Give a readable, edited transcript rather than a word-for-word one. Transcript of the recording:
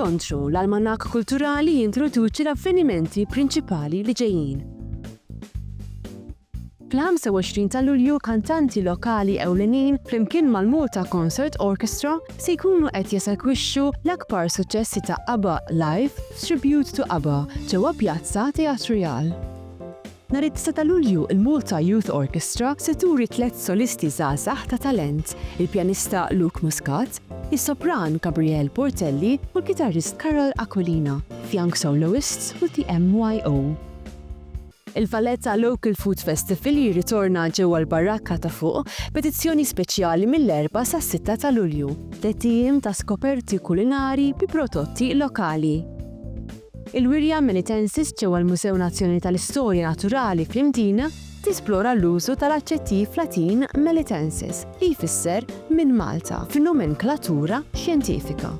Bil-kontru, l-almanak kulturali jintroduċi l-avvenimenti prinċipali li ġejjin. Fl-25 ta' Lulju kantanti lokali ewlenin flimkien mal-Malta Concert Orchestra se jkunu qed jesekwixxu l-akbar suċċessi ta' ABBA Live Tribute to ABBA ġewwa Pjazza Teatrujal. Nhar it-9 ta' Lulju il-Malta Youth Orchestra se turi 3 solisti żgħażagħ ta' talent, il-pjanista Luke Muscat, is-sopran Gabrielle Portelli u l-kitarrist Carol Aquilina, fjank soloists u TMYO. Il-Valletta Local Food Festival jirritorna ġewwa l-Barakka ta' fuq petizzjoni speċjali mill-4 sas-6 ta' Lulju, tejjim ta' skoperti kulinari bi prodotti lokali. Il-wirja Melitensis ġewwa l-Musew Nazzjonali tal-Istorja Naturali fl-Imdina tisplora l-użu tal-aċċettiv Latin Melitensis li jfisser minn Malta fin-nomenklatura xjentifika.